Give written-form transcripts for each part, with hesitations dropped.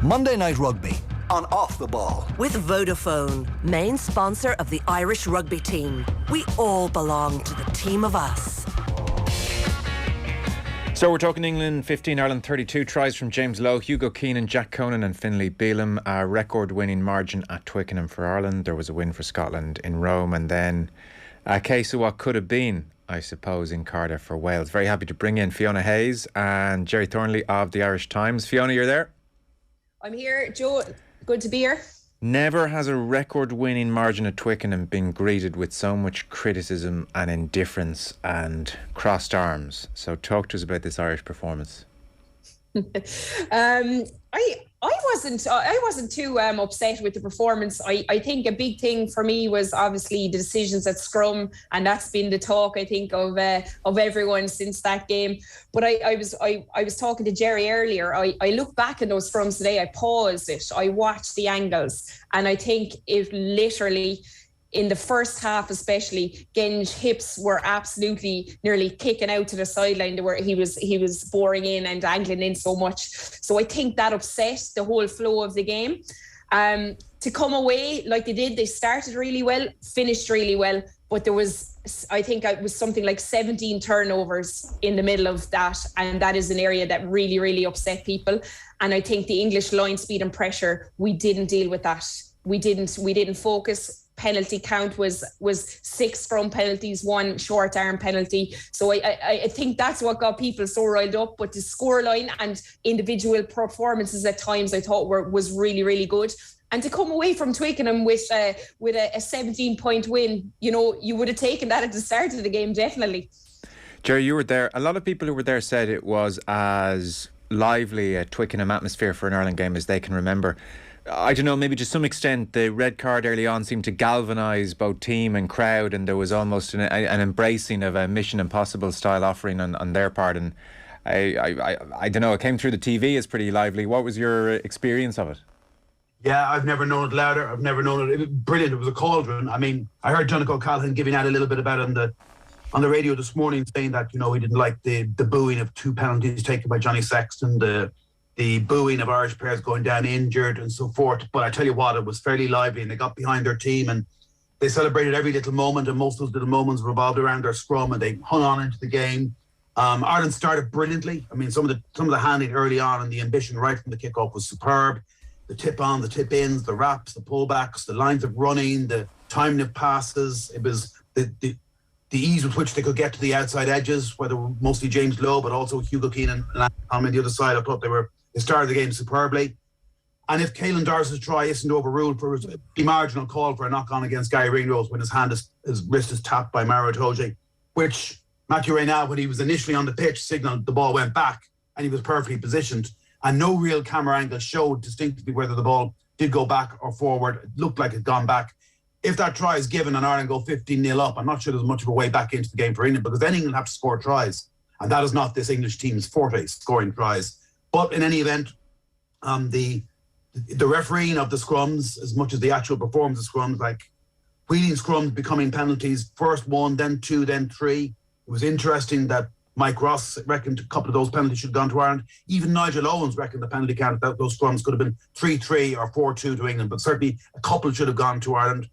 Monday Night Rugby on Off the Ball. With Vodafone, main sponsor of the Irish rugby team. We all belong to the team of us. So we're talking England 15, Ireland 32. Tries from James Lowe, Hugo Keenan, Jack Conan and Finlay Bealham. A record-winning margin at Twickenham for Ireland. There was a win for Scotland in Rome, and then a case of what could have been, I suppose, in Cardiff for Wales. Very happy to bring in Fiona Hayes and Gerry Thornley of the Irish Times. Fiona, you're there? I'm here, Joe. Good to be here. Never has a record-winning margin at Twickenham been greeted with so much criticism and indifference and crossed arms. So talk to us about this Irish performance. I wasn't too upset with the performance. I think a big thing for me was obviously the decisions at Scrum, and that's been the talk, I think, of everyone since that game. But I was talking to Gerry earlier. I look back at those Scrums today. I paused it. I watched the angles, and I think it literally, in the first half especially, Genge hips were absolutely nearly kicking out to the sideline where he was boring in and angling in so much. So I think that upset the whole flow of the game. To come away like they did, they started really well, finished really well, but there was, I think it was something like 17 turnovers in the middle of that, and that is an area that really, really upset people. And I think the English line speed and pressure, we didn't deal with that. We didn't focus. Penalty count was 6 Scrum penalties, 1 short arm penalty. So I think that's what got people so riled up. But the scoreline and individual performances at times I thought was really, really good. And to come away from Twickenham with a 17-point win, you know, you would have taken that at the start of the game, definitely. Gerry, you were there. A lot of people who were there said it was as lively a Twickenham atmosphere for an Ireland game as they can remember. I don't know, maybe to some extent the red card early on seemed to galvanise both team and crowd, and there was almost an embracing of a Mission Impossible style offering on their part, and I don't know, it came through the TV as pretty lively. What was your experience of it? Yeah, I've never known it louder. I've never known it. It was brilliant. It was a cauldron. I mean, I heard Johnny O'Callaghan giving out a little bit about it on the radio this morning, saying that, you know, he didn't like the booing of 2 penalties taken by Johnny Sexton, the booing of Irish players going down injured and so forth. But I tell you what, it was fairly lively, and they got behind their team and they celebrated every little moment, and most of those little moments revolved around their scrum, and they hung on into the game. Ireland started brilliantly. I mean, some of the handling early on and the ambition right from the kickoff was superb. The tip on, the tip ins, the wraps, the pullbacks, the lines of running, the timing of passes. It was the ease with which they could get to the outside edges, whether mostly James Lowe, but also Hugo Keenan and on the other side. I thought they started the game superbly. And if Caelan Doris's try isn't overruled for a marginal call for a knock-on against Gary Ringrose when his wrist is tapped by Mauro Itoje, which Matthew Reynal, when he was initially on the pitch, signalled the ball went back and he was perfectly positioned. And no real camera angle showed distinctly whether the ball did go back or forward. It looked like it had gone back. If that try is given and Ireland go 15-0 up, I'm not sure there's much of a way back into the game for England, because then England have to score tries. And that is not this English team's forte, scoring tries. But in any event, the refereeing of the scrums, as much as the actual performance of scrums, like wheeling scrums becoming penalties, first 1, then 2, then 3. It was interesting that Mike Ross reckoned a couple of those penalties should have gone to Ireland. Even Nigel Owens reckoned the penalty count, that those scrums could have been 3-3 or 4-2 to England, but certainly a couple should have gone to Ireland.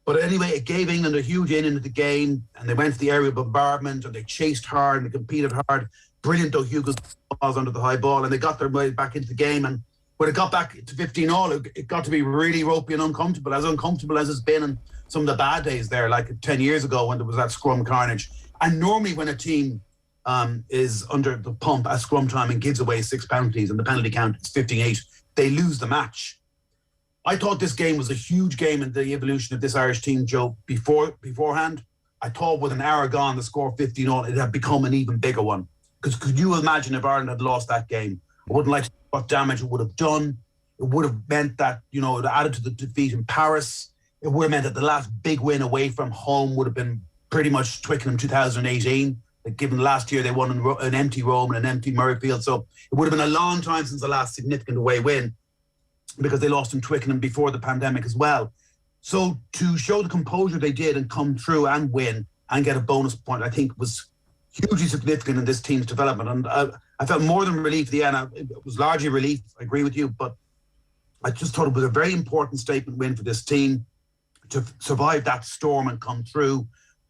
But anyway, it gave England a huge in into the game, and they went to the area of bombardment, and they chased hard and they competed hard. Brilliant though Hugo's balls under the high ball, and they got their way back into the game. And when it got back to 15-all, it got to be really ropey and uncomfortable as it's been in some of the bad days there, like 10 years ago when there was that scrum carnage. And normally when a team is under the pump at scrum time and gives away 6 penalties and the penalty count is 15-8, they lose the match. I thought this game was a huge game in the evolution of this Irish team, Joe, beforehand. I thought with an hour gone, the score 15-all, it had become an even bigger one. Because could you imagine if Ireland had lost that game? I wouldn't like to know what damage it would have done. It would have meant that, you know, it added to the defeat in Paris. It would have meant that the last big win away from home would have been pretty much Twickenham 2018. Like, given last year they won an empty Rome and an empty Murrayfield. So it would have been a long time since the last significant away win, because they lost in Twickenham before the pandemic as well. So to show the composure they did and come through and win and get a bonus point, I think was hugely significant in this team's development. And I felt more than relief at the end. It was largely relief, I agree with you, but I just thought it was a very important statement win for this team to survive that storm and come through.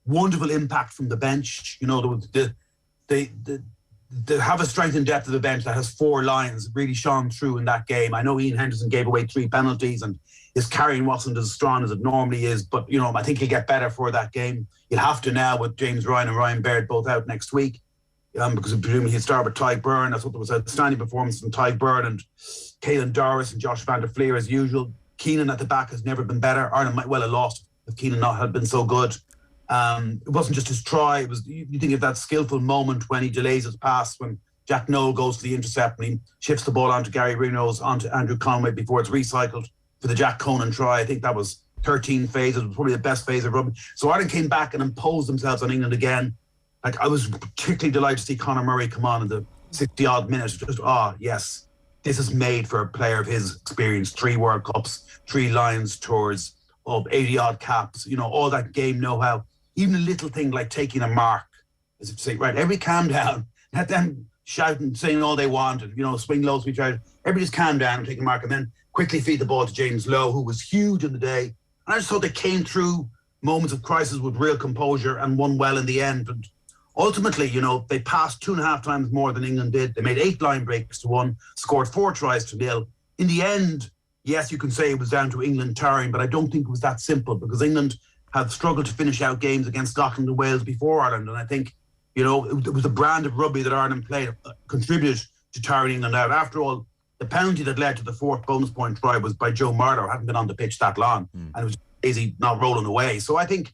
Wonderful impact from the bench. You know, they have a strength and depth of the bench that has 4 lines. It really shone through in that game. I know Ian Henderson gave away 3 penalties and his carrying wasn't as strong as it normally is, but, you know, I think he'll get better for that game. He'll have to now with James Ryan and Ryan Baird both out next week, because presumably he'll start with Ty Byrne. That's what there was outstanding performance from Ty Byrne and Caelan Doris and Josh van der Fleer as usual. Keenan at the back has never been better. Ireland might well have lost if Keenan not had been so good. It wasn't just his try. It was, you think of that skillful moment when he delays his pass, when Jack Noel goes to the intercept and he shifts the ball onto Gary Ringrose, onto Andrew Conway before it's recycled for the Jack Conan try. I think that was 13 phases. It was probably the best phase of rugby. So Ireland came back and imposed themselves on England again. Like, I was particularly delighted to see Conor Murray come on in the 60-odd minutes. Just, yes, this is made for a player of his experience. 3 World Cups, 3 Lions tours, 80-odd caps, you know, all that game know-how. Even a little thing like taking a mark, as if to say, right, everybody calm down. Let them shouting, saying all they want, and, you know, swing low to each other. Everybody just calm down and take a mark, and then quickly feed the ball to James Lowe, who was huge in the day. And I just thought they came through moments of crisis with real composure and won well in the end. And ultimately, you know, they passed 2.5 times more than England did. They made 8 line breaks to 1, scored 4 tries to 0. In the end, yes, you can say it was down to England tiring, but I don't think it was that simple, because England have struggled to finish out games against Scotland and Wales before Ireland. And I think, you know, it was the brand of rugby that Ireland played contributed to tiring England out. After all, the penalty that led to the 4th bonus point try was by Joe Marler, hadn't been on the pitch that long, and it was easy not rolling away. So I think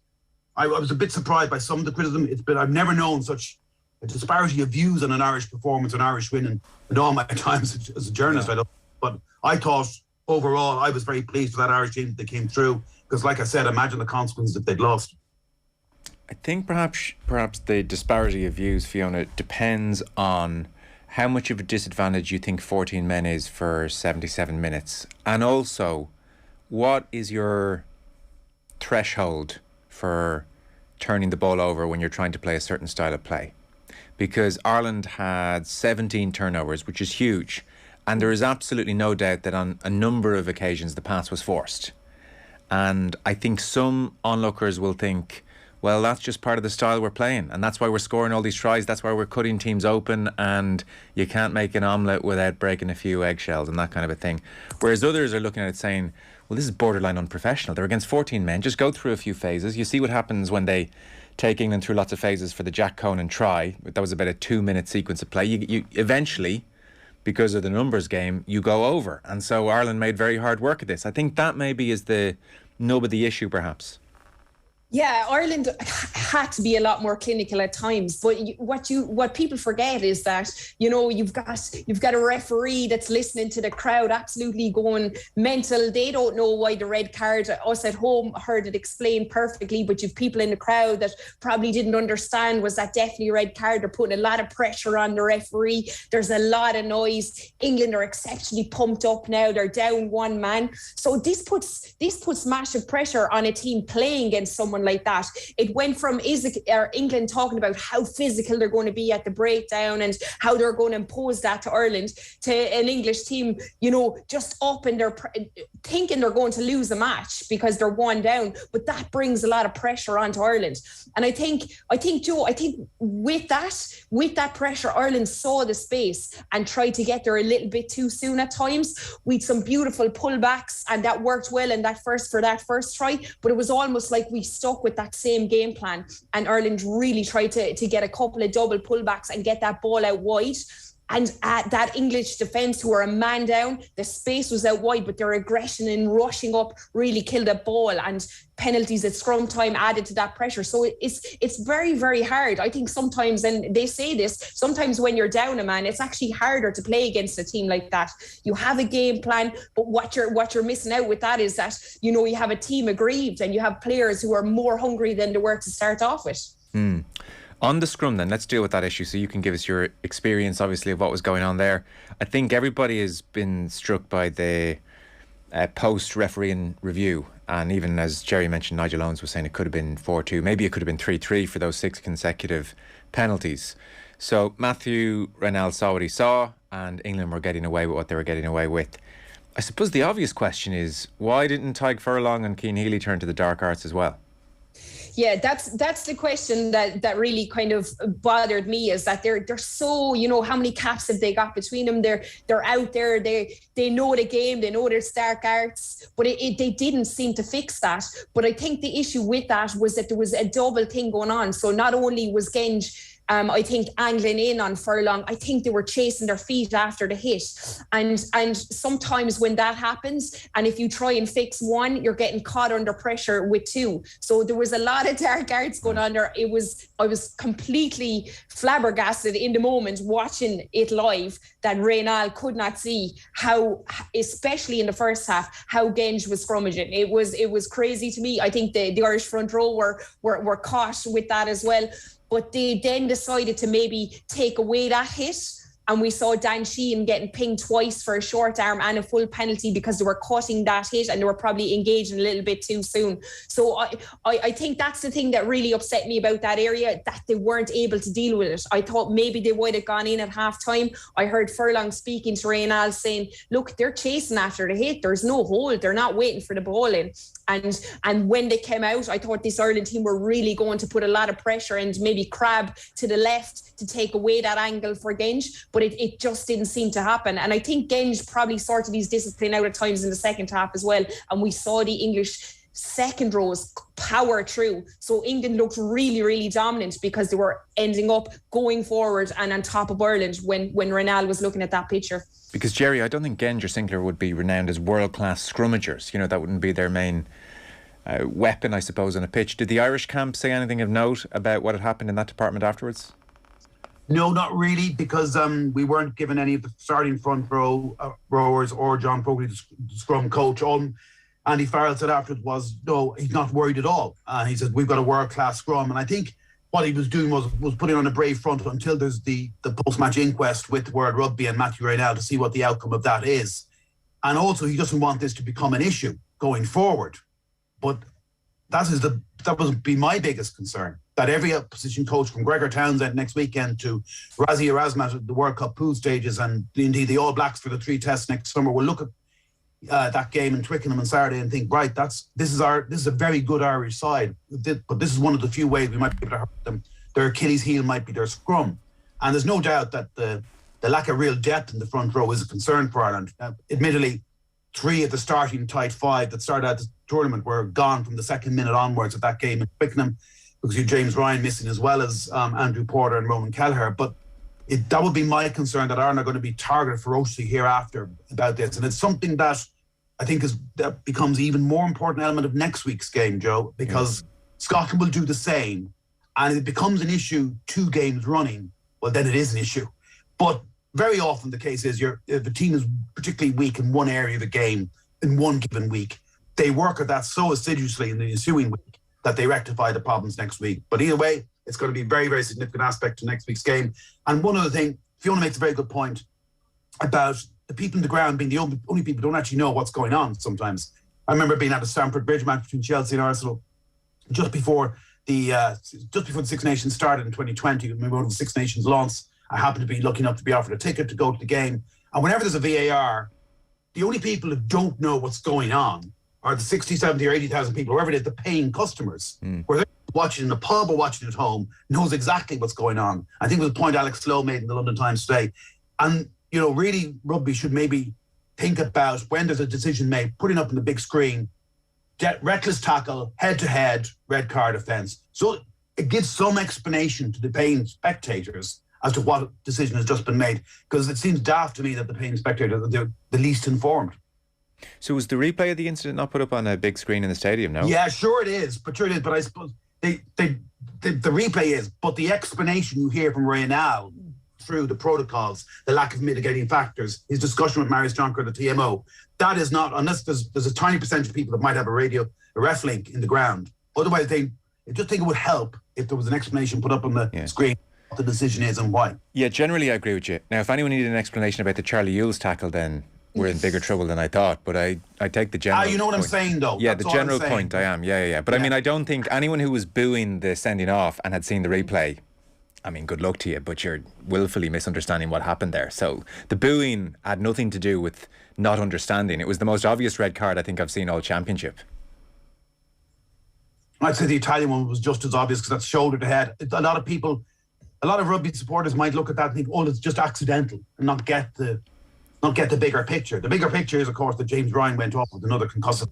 I was a bit surprised by some of the criticism. I've never known such a disparity of views on an Irish performance, an Irish win, in all my times as a journalist. Yeah. But I thought overall I was very pleased with that Irish team that came through, because, like I said, imagine the consequences if they'd lost. I think perhaps the disparity of views, Fiona, depends on how much of a disadvantage you think 14 men is for 77 minutes. And also, what is your threshold for turning the ball over when you're trying to play a certain style of play? Because Ireland had 17 turnovers, which is huge. And there is absolutely no doubt that on a number of occasions the pass was forced. And I think some onlookers will think, well, that's just part of the style we're playing, and that's why we're scoring all these tries, that's why we're cutting teams open, and you can't make an omelette without breaking a few eggshells and that kind of a thing. Whereas others are looking at it saying, well, this is borderline unprofessional. They're against 14 men. Just go through a few phases. You see what happens when they take England through lots of phases for the Jack Conan try. That was about a 2-minute sequence of play. You eventually, because of the numbers game, you go over. And so Ireland made very hard work of this. I think that maybe is the nub of the issue, perhaps. Yeah, Ireland had to be a lot more clinical at times, but what people forget is that, you know, you've got a referee that's listening to the crowd, absolutely going mental. They don't know why the red card. Us at home heard it explained perfectly, but you've people in the crowd that probably didn't understand, was that definitely a red card? They're putting a lot of pressure on the referee. There's a lot of noise. England are exceptionally pumped up now. They're down 1 man, so this puts massive pressure on a team playing against someone like that. It went from England talking about how physical they're going to be at the breakdown and how they're going to impose that to Ireland, to an English team, you know, just up and they're thinking they're going to lose a match because they're 1 down. But that brings a lot of pressure onto Ireland. And I think Joe, with that pressure, Ireland saw the space and tried to get there a little bit too soon at times. We had some beautiful pullbacks, and that worked well in that first try. But it was almost like we stuck with that same game plan, and Ireland really tried to get a couple of double pullbacks and get that ball out wide. And that English defence, who were a man down, the space was out wide, but their aggression in rushing up really killed a ball, and penalties at scrum time added to that pressure. So it's very, very hard. I think sometimes, and they say this, sometimes when you're down a man, it's actually harder to play against a team like that. You have a game plan, but what you're missing out with that is that, you know, you have a team aggrieved and you have players who are more hungry than they were to start off with. On the scrum then, let's deal with that issue so you can give us your experience, obviously, of what was going on there. I think everybody has been struck by the post-refereeing review, and even as Gerry mentioned, Nigel Owens was saying it could have been 4-2, maybe it could have been 3-3 for those 6 consecutive penalties. So Matthew Rennell saw what he saw, and England were getting away with what they were getting away with. I suppose the obvious question is, why didn't Tyke Furlong and Cian Healy turn to the dark arts as well? Yeah, that's the question that really kind of bothered me, is that they're so, how many caps have they got between them? They're out there, they know the game, they know their stark arts, but they didn't seem to fix that. But I think the issue with that was that there was a double thing going on. So not only was Genge I think angling in on Furlong, I think they were chasing their feet after the hit. And sometimes when that happens, and if you try and fix one, you're getting caught under pressure with two. So there was a lot of dark arts going on there. I was completely flabbergasted in the moment watching it live that Reynal could not see how, especially in the first half, how Genge was scrummaging. It was crazy to me. I think the Irish front row were caught with that as well. But they then decided to maybe take away that hit. And we saw Dan Sheehan getting pinged twice for a short arm and a full penalty because they were cutting that hit and they were probably engaging a little bit too soon. So I think that's the thing that really upset me about that area, that they weren't able to deal with it. I thought maybe they would have gone in at half time. I heard Furlong speaking to Reynal saying, look, they're chasing after the hit. There's no hold. They're not waiting for the ball in. And when they came out, I thought this Ireland team were really going to put a lot of pressure and maybe crab to the left to take away that angle for Genge, but it just didn't seem to happen. And I think Genge probably sorted his discipline out at times in the second half as well. And we saw the English second rows power through. So England looked really, really dominant because they were ending up going forward and on top of Ireland when Reynal was looking at that picture. Because, Gerry, I don't think Genge or Sinclair would be renowned as world-class scrummagers. That wouldn't be their main weapon, I suppose, on a pitch. Did the Irish camp say anything of note about what had happened in that department afterwards? No, not really, because we weren't given any of the starting front rowers or John Fogarty, the scrum coach. All Andy Farrell said afterwards was, no, he's not worried at all. He said, we've got a world-class scrum. And I think what he was doing was putting on a brave front until there's the post-match inquest with World Rugby and Matthew Reynal to see what the outcome of that is. And also, he doesn't want this to become an issue going forward. But that would be my biggest concern, that every opposition coach from Gregor Townsend next weekend to Razi Erasmus at the World Cup pool stages and indeed the All Blacks for the 3 tests next summer will look at that game in Twickenham on Saturday and think, right, this is a very good Irish side, but this is one of the few ways we might be able to hurt them. Their Achilles heel might be their scrum. And there's no doubt that the lack of real depth in the front row is a concern for Ireland. Admittedly, 3 of the starting tight 5 that started out the tournament were gone from the second minute onwards of that game in Twickenham, because you had James Ryan missing as well as Andrew Porter and Ronan Kelleher. But that would be my concern, that Ireland are going to be targeted ferociously hereafter about this. And it's something that I think that becomes even more important element of next week's game, Joe, because Scotland will do the same. And if it becomes an issue 2 games running, well, then it is an issue. But very often the case is if a team is particularly weak in one area of a game in one given week, they work at that so assiduously in the ensuing week that they rectify the problems next week. But either way, it's going to be a very, very significant aspect to next week's game. And one other thing, Fiona makes a very good point about the people in the ground being the only people who don't actually know what's going on sometimes. I remember being at a Stamford Bridge match between Chelsea and Arsenal just before the Six Nations started in 2020. When we went to the Six Nations launch, I happened to be lucky enough to be offered a ticket to go to the game. And whenever there's a VAR, the only people who don't know what's going on are the 60, 70 or 80,000 people, whoever it is, the paying customers, where they're watching in a pub or watching at home, knows exactly what's going on. I think it was a point Alex Slowe made in the London Times today. And, really rugby should maybe think about, when there's a decision made, putting up on the big screen, reckless tackle, head-to-head, red card offence. So it gives some explanation to the paying spectators as to what decision has just been made, because it seems daft to me that the paying spectators are the least informed. So was the replay of the incident not put up on a big screen in the stadium, no? Yeah, sure it is. But I suppose the replay is, but the explanation you hear from Reynal through the protocols, the lack of mitigating factors, his discussion with Marius Jonker, the TMO, that is not, unless there's a tiny percentage of people that might have a ref link in the ground. Otherwise, I just think it would help if there was an explanation put up on the screen what the decision is and why. Yeah, generally I agree with you. Now, if anyone needed an explanation about the Charlie Ewels tackle, then we're in bigger trouble than I thought. But I take the general you know what point. I'm saying, though? Yeah, that's the general point I am. Yeah. But I mean, I don't think anyone who was booing the sending off and had seen the replay, I mean, good luck to you, but you're willfully misunderstanding what happened there. So the booing had nothing to do with not understanding. It was the most obvious red card I think I've seen all championship. I'd say the Italian one was just as obvious because that's shoulder to head. A lot of rugby supporters might look at that and think, oh, it's just accidental, and not get the bigger picture. The bigger picture is, of course, that James Ryan went off with another concussive.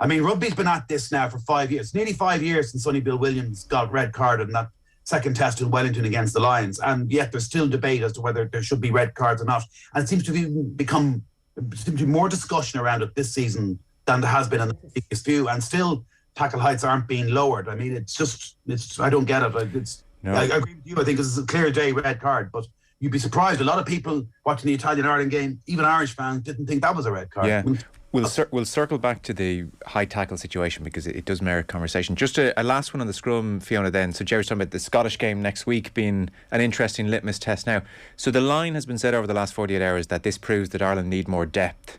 And rugby's been at this now for 5 years. Nearly 5 years since Sonny Bill Williams got red carded in that second test in Wellington against the Lions. And yet there's still debate as to whether there should be red cards or not. And it seems to be more discussion around it this season than there has been in the previous few. And still, tackle heights aren't being lowered. I mean, I don't get it. I agree with you. I think this is a clear day red card, but you'd be surprised. A lot of people watching the Italian-Ireland game, even Irish fans, didn't think that was a red card. Yeah. We'll circle back to the high tackle situation because it does merit conversation. Just a last one on the scrum, Fiona, then. So Gerry's talking about the Scottish game next week being an interesting litmus test now. So the line has been said over the last 48 hours that this proves that Ireland need more depth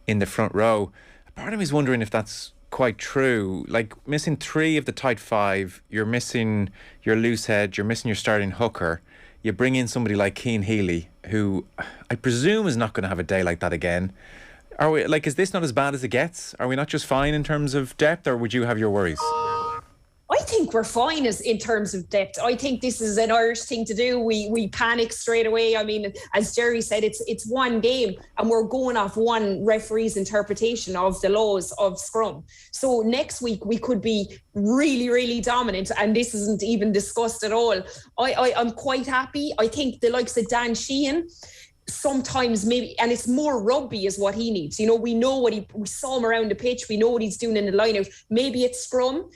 in the front row. Part of me is wondering if that's quite true. Like, missing 3 of the tight 5, you're missing your loose head, you're missing your starting hooker. You bring in somebody like Cian Healy, who I presume is not going to have a day like that again. Are we, like, is this not as bad as it gets? Are we not just fine in terms of depth, or would you have your worries? I think we're fine in terms of depth. I think this is an Irish thing to do. We panic straight away. I mean, as Gerry said, it's one game and we're going off one referee's interpretation of the laws of scrum. So next week we could be really, really dominant, and this isn't even discussed at all. I'm quite happy. I think the likes of Dan Sheehan, sometimes maybe, and it's more rugby is what he needs. You know, we know we saw him around the pitch. We know what he's doing in the line-out. Maybe it's scrum.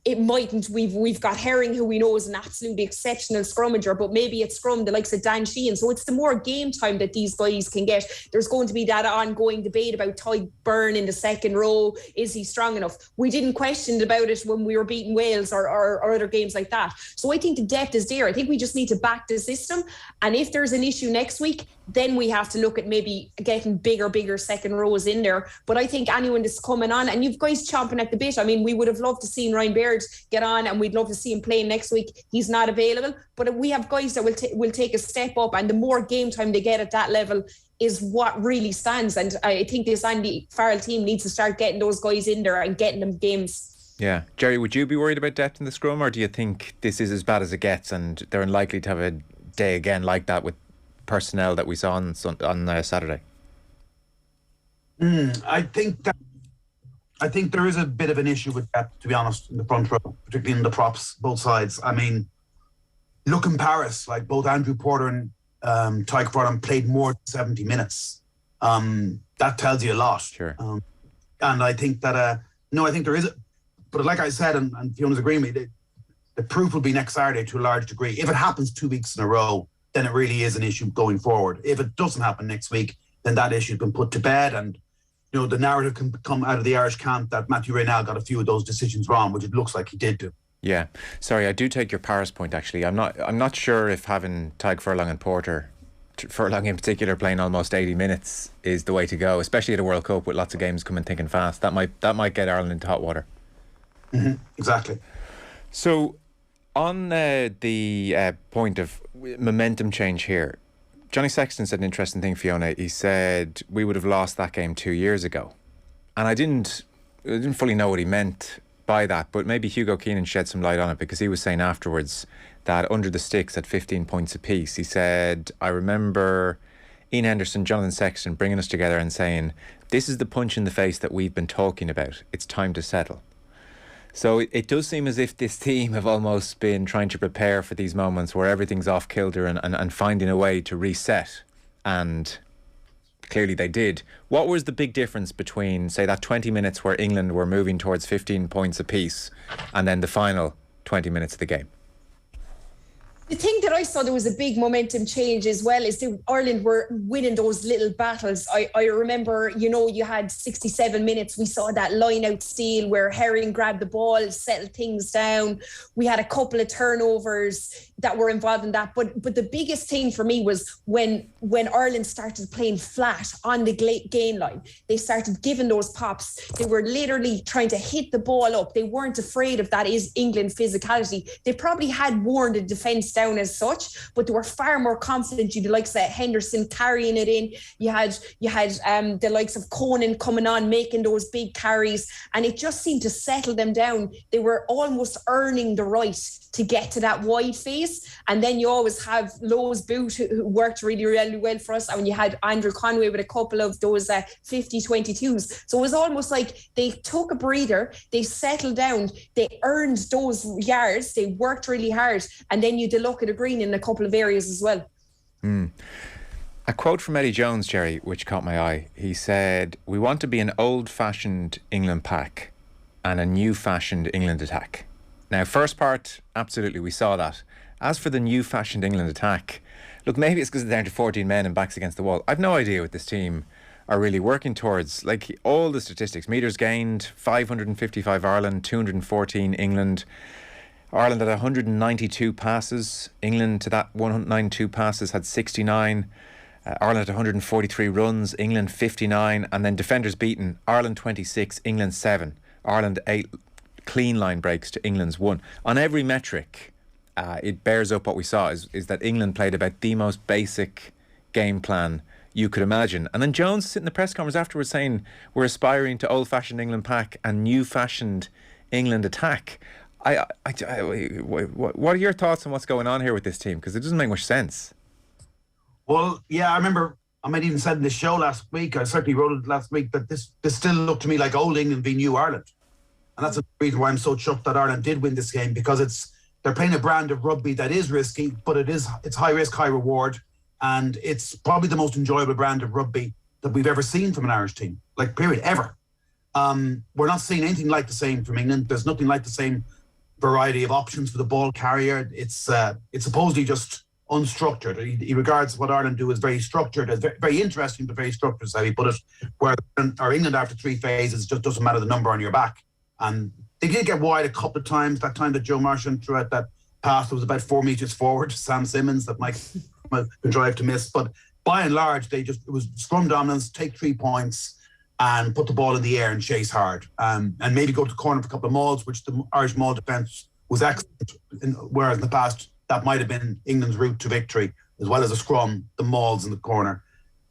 It mightn't. We've got Herring, who we know is an absolutely exceptional scrummager, but maybe it's scrum, the likes of Dan Sheehan. So it's the more game time that these guys can get. There's going to be that ongoing debate about Ty Byrne in the second row. Is he strong enough? We didn't question about it when we were beating Wales or other games like that. So I think the depth is there. I think we just need to back the system. And if there's an issue next week, then we have to look at maybe getting bigger second rows in there. But I think anyone that's coming on, and you've guys chomping at the bit. I mean, we would have loved to see Ryan Baird get on, and we'd love to see him playing next week. He's not available, but we have guys that will take a step up, and the more game time they get at that level is what really stands. And I think this Andy Farrell team needs to start getting those guys in there and getting them games. Yeah. Gerry, would you be worried about depth in the scrum, or do you think this is as bad as it gets and they're unlikely to have a day again like that with personnel that we saw on Saturday? I think there is a bit of an issue with that, to be honest, in the front row, particularly in the props, both sides. I mean, look in Paris, like both Andrew Porter and Tyke Fordham played more than 70 minutes. That tells you a lot. Sure. And I think that, I think there is, but like I said, and Fiona's agreeing with me, the proof will be next Saturday to a large degree. If it happens 2 weeks in a row, then it really is an issue going forward. If it doesn't happen next week, then that issue's been put to bed, and the narrative can come out of the Irish camp that Matthew Raynal got a few of those decisions wrong, which it looks like he did do. Yeah, sorry, I do take your Paris point. Actually, I'm not sure if having Tyke Furlong and Porter, Furlong in particular, playing almost 80 minutes is the way to go, especially at a World Cup with lots of games coming thick and fast. That might get Ireland into hot water. Mm-hmm, exactly. So, on the point of momentum change here, Johnny Sexton said an interesting thing, Fiona. He said we would have lost that game 2 years ago, and I didn't fully know what he meant by that, but maybe Hugo Keenan shed some light on it, because he was saying afterwards that under the sticks at 15 points apiece, he said, I remember Ian Henderson, Jonathan Sexton bringing us together and saying, this is the punch in the face that we've been talking about. It's time to settle. So it does seem as if this team have almost been trying to prepare for these moments where everything's off kilter and finding a way to reset. And clearly they did. What was the big difference between, say, that 20 minutes where England were moving towards 15 points apiece and then the final 20 minutes of the game? The thing that I saw there was a big momentum change as well is that Ireland were winning those little battles. I remember, you had 67 minutes. We saw that line out steal where Herring grabbed the ball, settled things down. We had a couple of turnovers. that were involved in that. But the biggest thing for me was when Ireland started playing flat on the gain line. They started giving those pops. They were literally trying to hit the ball up. They weren't afraid of that is England physicality. They probably had worn the defence down as such, but they were far more confident. You had the likes of Henderson carrying it in. You had the likes of Conan coming on, making those big carries, and it just seemed to settle them down. They were almost earning the right to get to that wide phase. And then you always have Lowe's Boot, who worked really, really well for us. And you had Andrew Conway with a couple of those 50-22s. So it was almost like they took a breather, they settled down, they earned those yards, they worked really hard. And then you had the luck of the green in a couple of areas as well. A quote from Eddie Jones, Gerry, which caught my eye. He said, "We want to be an old-fashioned England pack and a new-fashioned England attack." Now, first part, absolutely, we saw that. As for the new-fashioned England attack, look, maybe it's because they're down to 14 men and backs against the wall. I've no idea what this team are really working towards. Like, all the statistics, metres gained, 555 Ireland, 214 England. Ireland had 192 passes. England, to that 192 passes, had 69. Ireland had 143 runs, England 59. And then defenders beaten, Ireland 26, England 7. Ireland 8 clean line breaks to England's 1. On every metric, it bears up what we saw, is that England played about the most basic game plan you could imagine. And then Jones sitting in the press conference afterwards saying we're aspiring to old-fashioned England pack and new-fashioned England attack. What are your thoughts on what's going on here with this team? Because it doesn't make much sense. Well, yeah, I remember, I might even said in the show last week, I certainly wrote it last week, that this still looked to me like old England v New Ireland. And that's the reason why I'm so chuffed that Ireland did win this game, because they're playing a brand of rugby that is risky, but it's high risk, high reward. And it's probably the most enjoyable brand of rugby that we've ever seen from an Irish team, like period, ever. We're not seeing anything like the same from England. There's nothing like the same variety of options for the ball carrier. It's supposedly just unstructured. He regards what Ireland do as very structured, as very interesting, but very structured, is how he put it. Where England, after 3 phases, just doesn't matter the number on your back. And they did get wide a couple of times. That time that Joe Marchant threw out that pass that was about 4 metres forward to Sam Simmons that might contrive to miss. But by and large, it was scrum dominance, take 3 points and put the ball in the air and chase hard. And maybe go to the corner for a couple of mauls, which the Irish maul defence was excellent. Whereas in the past, that might have been England's route to victory, as well as a scrum, the mauls in the corner.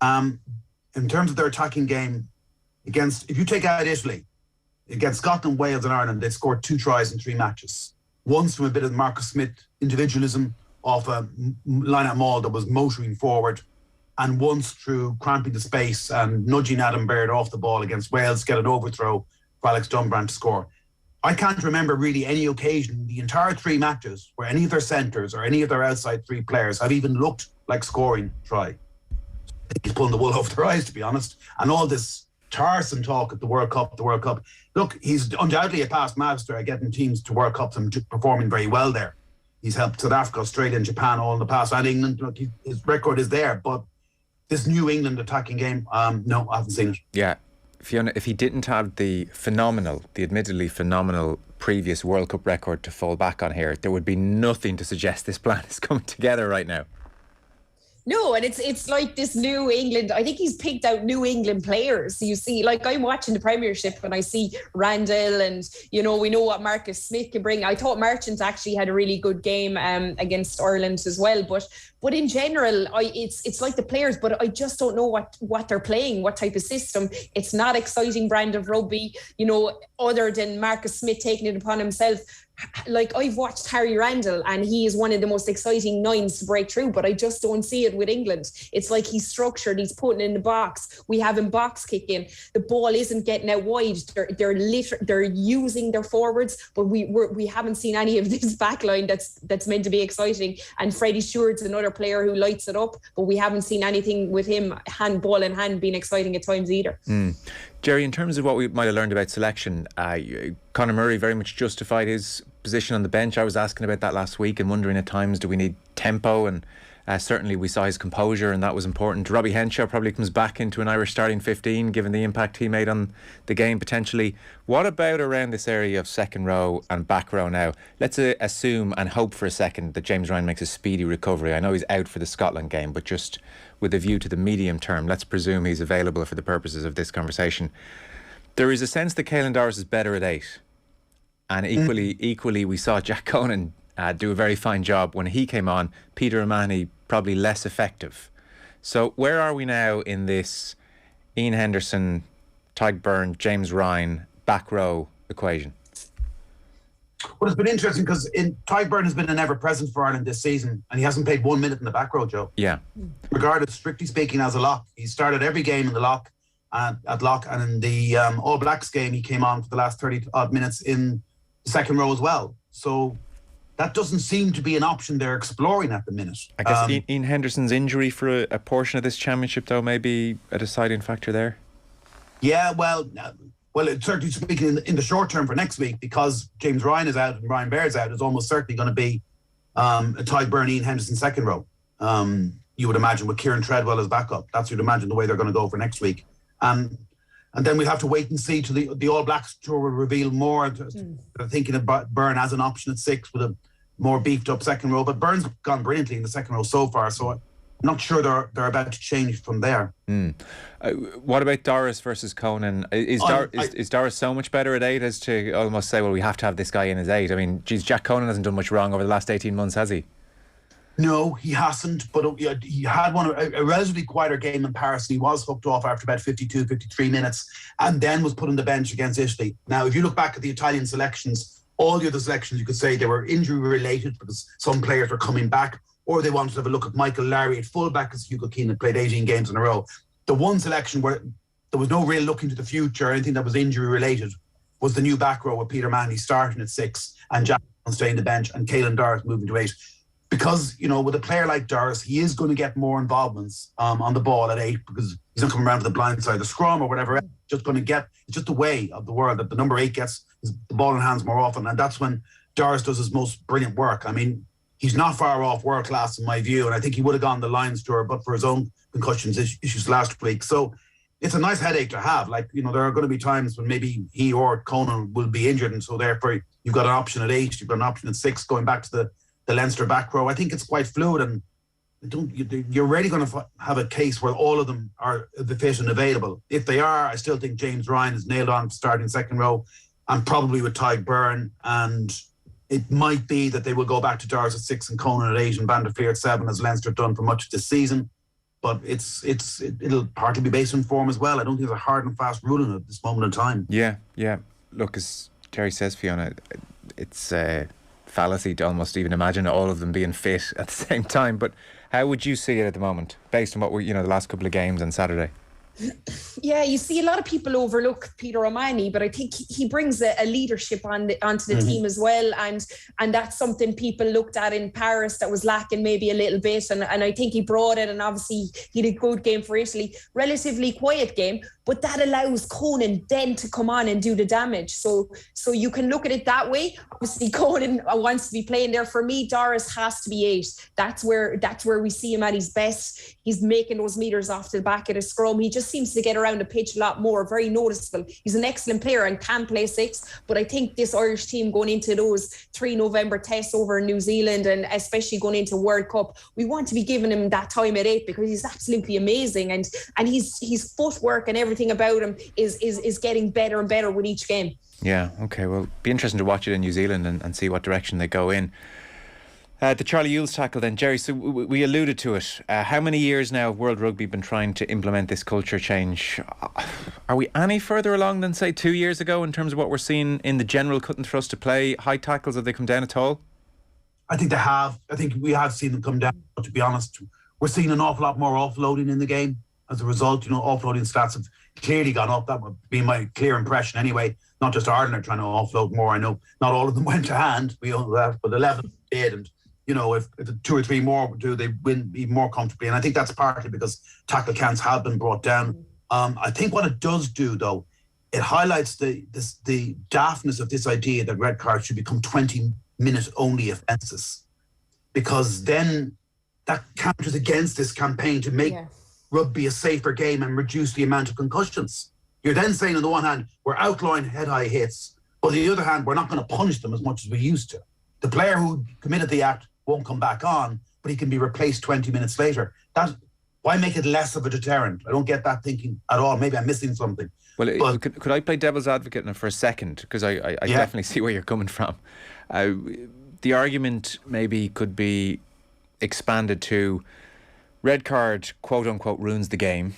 In terms of their attacking game, if you take out Italy, against Scotland, Wales and Ireland, they scored 2 tries in 3 matches. Once from a bit of Marcus Smith individualism off a line-out maul that was motoring forward, and once through cramping the space and nudging Adam Baird off the ball against Wales to get an overthrow for Alex Dunbrand to score. I can't remember really any occasion in the entire 3 matches where any of their centres or any of their outside 3 players have even looked like scoring try. I think he's pulling the wool over their eyes, to be honest. And all this tiresome talk at the World Cup. Look, he's undoubtedly a past master at getting teams to World Cups and performing very well there. He's helped South Africa, Australia and Japan all in the past, and England. Look, his record is there, but this new England attacking game, no, I haven't seen it. Yeah, Fiona, if he didn't have the admittedly phenomenal previous World Cup record to fall back on here, there would be nothing to suggest this plan is coming together right now. No, and it's like this New England. I think he's picked out New England players. You see, like I'm watching the Premiership and I see Randall, and we know what Marcus Smith can bring. I thought Marchant actually had a really good game against Ireland as well. But in general, it's like the players, but I just don't know what they're playing, what type of system. It's not exciting brand of rugby, other than Marcus Smith taking it upon himself. Like I've watched Harry Randall and he is one of the most exciting 9s to break through, but I just don't see it with England. It's like he's structured, he's putting in the box. We have him box kicking. The ball isn't getting out wide. They're using their forwards, but we haven't seen any of this back line that's meant to be exciting. And Freddie Stewart's another player who lights it up, but we haven't seen anything with him ball in hand being exciting at times either. Gerry, in terms of what we might have learned about selection, Conor Murray very much justified his position on the bench. I was asking about that last week and wondering at times, do we need tempo? And Certainly we saw his composure, and that was important. Robbie Henshaw probably comes back into an Irish starting 15, given the impact he made on the game potentially. What about around this area of second row and back row now? Let's assume and hope for a second that James Ryan makes a speedy recovery. I know he's out for the Scotland game, but just with a view to the medium term, let's presume he's available for the purposes of this conversation. There is a sense that Caelan Doris is better at 8. And equally, we saw Jack Conan do a very fine job when he came on. Peter O'Mahony probably less effective. So where are we now in this Ian Henderson, Tadhg Beirne, James Ryan back row equation? Well, it's been interesting because Tadhg Beirne has been an ever-present for Ireland this season, and he hasn't played 1 minute in the back row, Joe. Yeah. Regarded, strictly speaking, as a lock. He started every game in the lock, at lock, and in the All Blacks game, he came on for the last 30-odd minutes in the second row as well. So that doesn't seem to be an option they're exploring at the minute. I guess Ian Henderson's injury for a portion of this championship, though, may be a deciding factor there. Yeah, well, it's certainly speaking in the short term for next week, because James Ryan is out and Ryan Bair's out, is almost certainly going to be a Tadhg Beirne, Ian Henderson second row. You would imagine with Kieran Treadwell as backup. That's you'd imagine the way they're going to go for next week. And then we'll have to wait and see till the All Blacks tour will reveal more. They're thinking about Beirne as an option at 6 with a more beefed up second row. But Beirne's gone brilliantly in the second row so far, so I'm not sure they're about to change from there. What about Doris versus Conan? Is Doris so much better at 8 as to almost say, well, we have to have this guy in as 8? I mean, geez, Jack Conan hasn't done much wrong over the last 18 months, has he? No, he hasn't, but he had a relatively quieter game in Paris, and he was hooked off after about 52, 53 minutes, and then was put on the bench against Italy. Now, if you look back at the Italian selections, all the other selections, you could say they were injury-related because some players were coming back, or they wanted to have a look at Michael Larry at fullback because Hugo Keane had played 18 games in a row. The one selection where there was no real look into the future or anything that was injury-related was the new back row with Peter Mahoney starting at 6 and Jack staying the bench and Caelan Doris moving to 8. Because, with a player like Doris, he is going to get more involvements on the ball at 8 because he's not coming around to the blind side, the scrum or whatever. It's just the way of the world that the number 8 gets the ball in hands more often. And that's when Doris does his most brilliant work. I mean, he's not far off world class in my view. And I think he would have gone the Lions tour, but for his own concussions issues last week. So it's a nice headache to have. Like, there are going to be times when maybe he or Conan will be injured. And so therefore you've got an option at 8, you've got an option at 6, going back to the Leinster back row. I think it's quite fluid, and you're really going to have a case where all of them are fit and available. If they are, I still think James Ryan is nailed on starting second row, and probably with Tadhg Beirne, and it might be that they will go back to Doris at 6 and Conan at 8 and Van der Fleer at 7, as Leinster have done for much of this season. But it'll partly be based on form as well. I don't think there's a hard and fast ruling at this moment in time. Yeah. Look, as Gerry says, Fiona, it's fallacy to almost even imagine all of them being fit at the same time. But how would you see it at the moment, based on what we, the last couple of games on Saturday? Yeah, you see a lot of people overlook Peter O'Mahony, but I think he brings a leadership onto the team as well, and that's something people looked at in Paris that was lacking maybe a little bit, and I think he brought it, and obviously he did a good game for Italy, relatively quiet game, but that allows Conan then to come on and do the damage. So you can look at it that way. Obviously Conan wants to be playing there. For me, Doris has to be 8. That's where we see him at his best. He's making those meters off the back of the scrum. He just seems to get around the pitch a lot more, very noticeable. He's an excellent player and can play 6, but I think this Irish team going into those 3 November tests over in New Zealand, and especially going into World Cup, we want to be giving him that time at 8 because he's absolutely amazing, and his footwork and everything about him is getting better and better with each game. Yeah, okay, well, be interesting to watch it in New Zealand and see what direction they go in. The Charlie Ewels tackle then, Gerry, so we alluded to it. How many years now have World Rugby been trying to implement this culture change? Are we any further along than, say, 2 years ago in terms of what we're seeing in the general cut and thrust to play? High tackles, have they come down at all? I think they have. I think we have seen them come down, but to be honest, we're seeing an awful lot more offloading in the game. As a result, offloading stats have clearly gone up. That would be my clear impression anyway. Not just Ireland are trying to offload more. I know not all of them went to hand. We know that, but 11 did, and if 2 or 3 more do, they win even more comfortably. And I think that's partly because tackle counts have been brought down. I think what it does do, though, it highlights the daftness of this idea that red cards should become 20-minute only offences. Because then that counters against this campaign to make rugby a safer game and reduce the amount of concussions. You're then saying, on the one hand, we're outlawing head-high hits, but on the other hand, we're not going to punish them as much as we used to. The player who committed the act won't come back on, but he can be replaced 20 minutes later. Why make it less of a deterrent? I don't get that thinking at all. Maybe I'm missing something. Well, could I play devil's advocate now for a second? Because I definitely see where you're coming from. The argument maybe could be expanded to red card, quote unquote, ruins the game,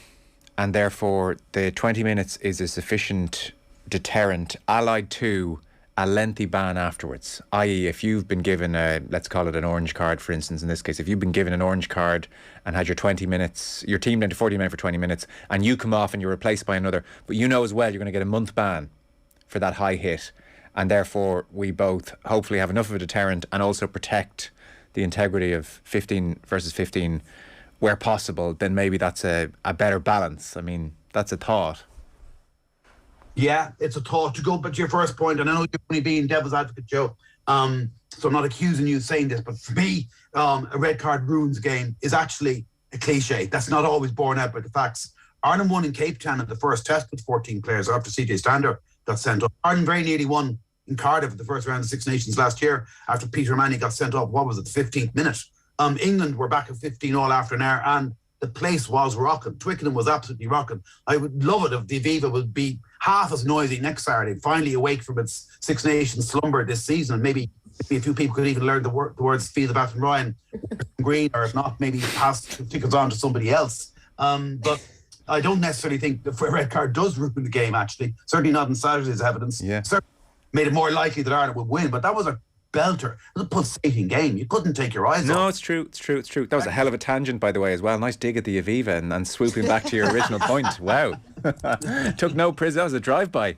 and therefore the 20 minutes is a sufficient deterrent, allied to a lengthy ban afterwards. I.e., if you've been given let's call it an orange card, for instance, in this case, if you've been given an orange card and had your 20 minutes, your team down to 40 men for 20 minutes, and you come off and you're replaced by another, but you know as well you're going to get a month ban for that high hit, and therefore we both hopefully have enough of a deterrent and also protect the integrity of 15 versus 15 where possible, then maybe that's a better balance. I mean, that's a thought. Yeah, it's a thought. To go back to your first point, and I know you're only being devil's advocate, Joe, so I'm not accusing you of saying this, but for me, a red card ruins game is actually a cliche. That's not always borne out by the facts. Ireland won in Cape Town at the first test with 14 players after CJ Stander got sent off. Ireland very nearly won in Cardiff at the first round of Six Nations last year after Peter Manny got sent off, what was it, the 15th minute. England were back at 15 all after an hour, and the place was rocking. Twickenham was absolutely rocking. I would love it if the Aviva would be half as noisy next Saturday, finally awake from its Six Nations slumber this season, and maybe a few people could even learn the words "Feel the Bat and Ryan" Green, or if not, maybe pass the tickets on to somebody else. But I don't necessarily think the red card does ruin the game, actually. Certainly not in Saturday's evidence. Yeah. Certainly made it more likely that Ireland would win, but that was a belter. It was a pulsating game. You couldn't take your eyes off. No, it's true. That was a hell of a tangent, by the way, as well. Nice dig at the Aviva and swooping back to your original point. Wow. Took no prize. That was a drive-by.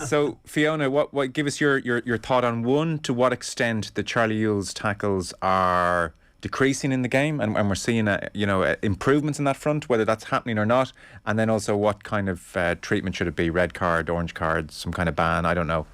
So, Fiona, what give us your thought on, one, to what extent the Charlie Ewell's tackles are decreasing in the game, and we're seeing improvements in that front, whether that's happening or not, and then also what kind of treatment should it be? Red card, orange card, some kind of ban? I don't know.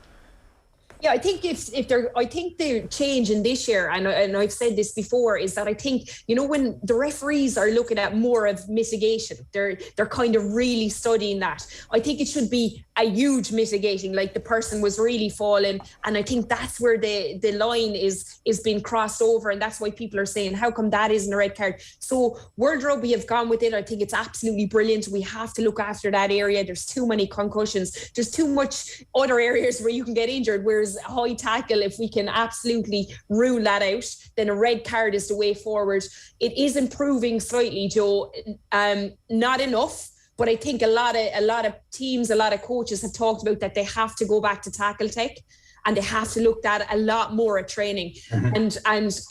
Yeah, I think I think the change in this year, and I've said this before, is that I think, when the referees are looking at more of mitigation, they're kind of really studying that. I think it should be a huge mitigating, like the person was really falling, and I think that's where the line is being crossed over, and that's why people are saying, how come that isn't a red card? So World Rugby have gone with it. I think it's absolutely brilliant. We have to look after that area. There's too many concussions. There's too much other areas where you can get injured, whereas a high tackle, if we can absolutely rule that out, then a red card is the way forward. It is improving slightly, Joe. Not enough, but I think a lot of teams, a lot of coaches have talked about that they have to go back to tackle tech, and they have to look at a lot more at training. And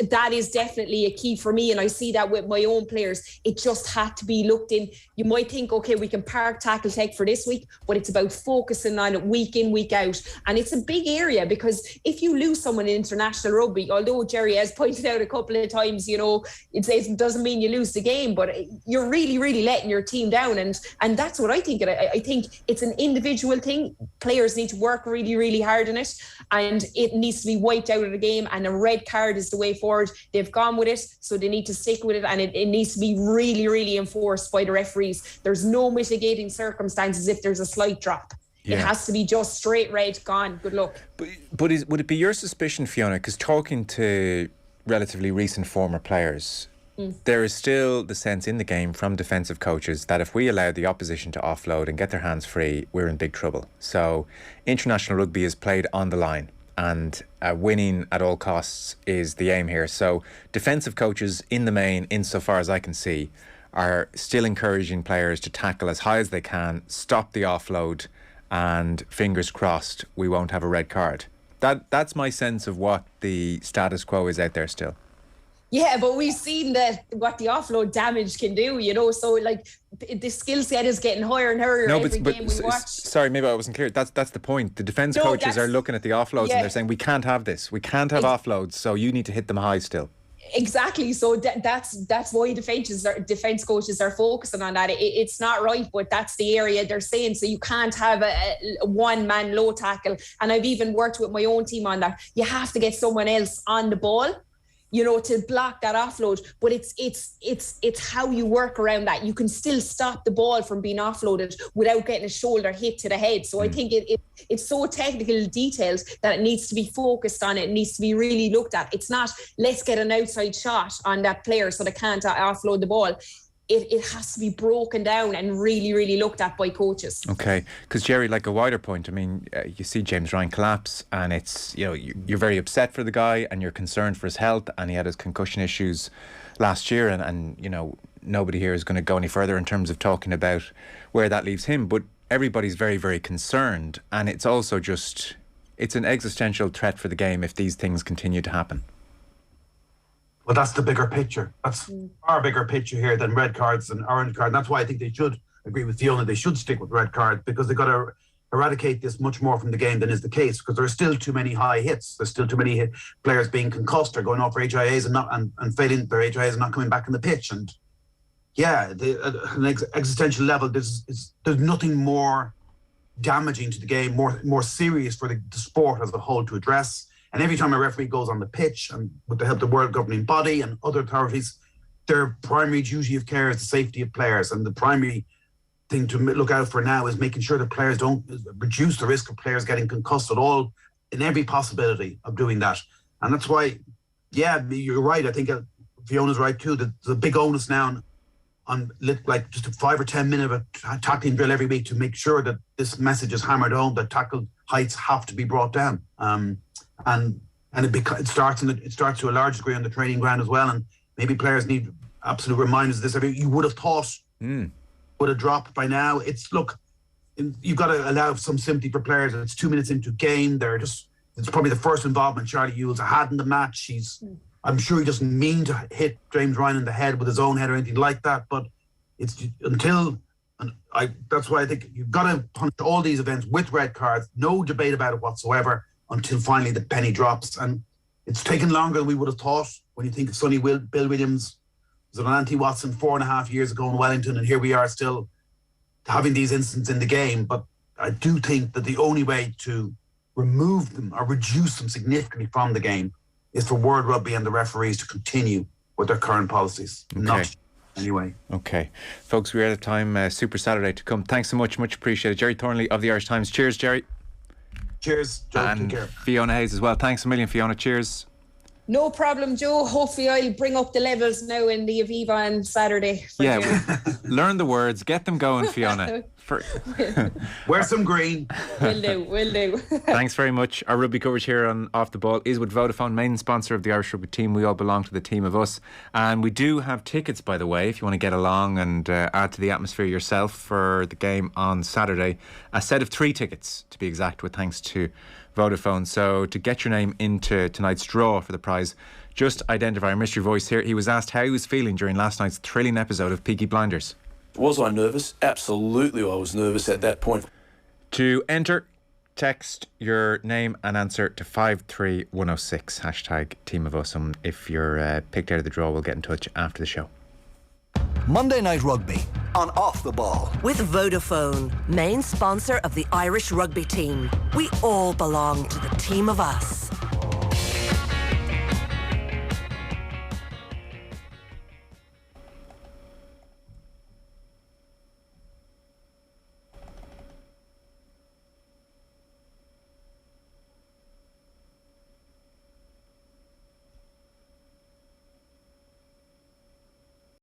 that is definitely a key for me. And I see that with my own players. It just had to be looked in. You might think, okay, we can park tackle tech for this week, but it's about focusing on it week in, week out. And it's a big area, because if you lose someone in international rugby, although Gerry has pointed out a couple of times, it doesn't mean you lose the game, but you're really, really letting your team down. And that's what I think. I think it's an individual thing. Players need to work really, really hard on it, and it needs to be wiped out of the game, and a red card is the way forward. They've gone with it, so they need to stick with it, and it needs to be really, really enforced by the referees. There's no mitigating circumstances if there's a slight drop. Yeah. It has to be just straight red, gone, good luck. But would it be your suspicion, Fiona, because talking to relatively recent former players, there is still the sense in the game from defensive coaches that if we allow the opposition to offload and get their hands free, we're in big trouble. So international rugby is played on the line, and winning at all costs is the aim here. So defensive coaches, in the main, insofar as I can see, are still encouraging players to tackle as high as they can, stop the offload, and fingers crossed we won't have a red card. That's my sense of what the status quo is out there still. Yeah, but we've seen what the offload damage can do, so like the skill set is getting higher and higher every game we watch. Sorry, maybe I wasn't clear. That's the point. The defence coaches are looking at the offloads and they're saying, we can't have this. We can't have offloads, so you need to hit them high still. Exactly. So that's why defence coaches are focusing on that. It's not right, but that's the area they're saying. So you can't have a one-man low tackle. And I've even worked with my own team on that. You have to get someone else on the ball to block that offload. But it's how you work around that. You can still stop the ball from being offloaded without getting a shoulder hit to the head. So I think it's so technical detailed that it needs to be focused on. It needs to be really looked at. It's not, let's get an outside shot on that player so they can't offload the ball. It has to be broken down and really, really looked at by coaches. Okay, because Gerry, like a wider point, I mean, you see James Ryan collapse, and it's, you're very upset for the guy, and you're concerned for his health, and he had his concussion issues last year, and nobody here is going to go any further in terms of talking about where that leaves him. But everybody's very, very concerned, and it's also it's an existential threat for the game if these things continue to happen. Well, that's the bigger picture. That's our bigger picture here than red cards and orange cards. And that's why I think they should agree with Fiona. They should stick with red cards, because they've got to eradicate this much more from the game than is the case, because there are still too many high hits. There's still too many players being concussed or going off for HIAs and failing their HIAs and not coming back in the pitch. And yeah, an existential level, there's nothing more damaging to the game, more serious for the sport as a whole to address. And every time a referee goes on the pitch, and with the help of the world governing body and other authorities, their primary duty of care is the safety of players. And the primary thing to look out for now is making sure that players don't reduce the risk of players getting concussed at all, in every possibility of doing that. And that's why, yeah, you're right. I think Fiona's right too. There's a big onus now on like just a 5 or 10 minute tackling drill every week to make sure that this message is hammered home, that tackle heights have to be brought down. And it starts to a large degree on the training ground as well. And maybe players need absolute reminders of this. You would have thought would have dropped by now. You've got to allow some sympathy for players. It's 2 minutes into game. It's probably the first involvement Charlie Ewell's had in the match. I'm sure he doesn't mean to hit James Ryan in the head with his own head or anything like that. But that's why I think you've got to punish all these events with red cards. No debate about it whatsoever, until finally the penny drops. And it's taken longer than we would have thought. When you think of Bill Williams was on Anthony Watson 4.5 years ago in Wellington, and here we are still having these incidents in the game. But I do think that the only way to remove them or reduce them significantly from the game is for World Rugby and the referees to continue with their current policies. Okay. Not anyway. Okay. Folks, we're out of time. Super Saturday to come. Thanks so much. Much appreciated. Gerry Thornley of the Irish Times. Cheers, Gerry. Cheers, Joe. And take care. Fiona Hayes as well. Thanks a million, Fiona. Cheers. No problem, Joe. Hopefully I'll bring up the levels now in the Aviva on Saturday. Learn the words. Get them going, Fiona. Wear some green. Will do. Thanks very much. Our rugby coverage here on Off the Ball is with Vodafone, main sponsor of the Irish Rugby team. We all belong to the team of us. And we do have tickets, by the way, if you want to get along and add to the atmosphere yourself for the game on Saturday. A set of 3 tickets, to be exact, with thanks to Vodafone. So to get your name into tonight's draw for the prize, just identify our mystery voice here. He was asked how he was feeling during last night's thrilling episode of Peaky Blinders. Was I nervous? Absolutely, I was nervous at that point. To enter, text your name and answer to 53106, hashtag Team of Us. And if you're picked out of the draw, we'll get in touch after the show. Monday Night Rugby on Off the Ball. With Vodafone, main sponsor of the Irish Rugby team. We all belong to the team of us.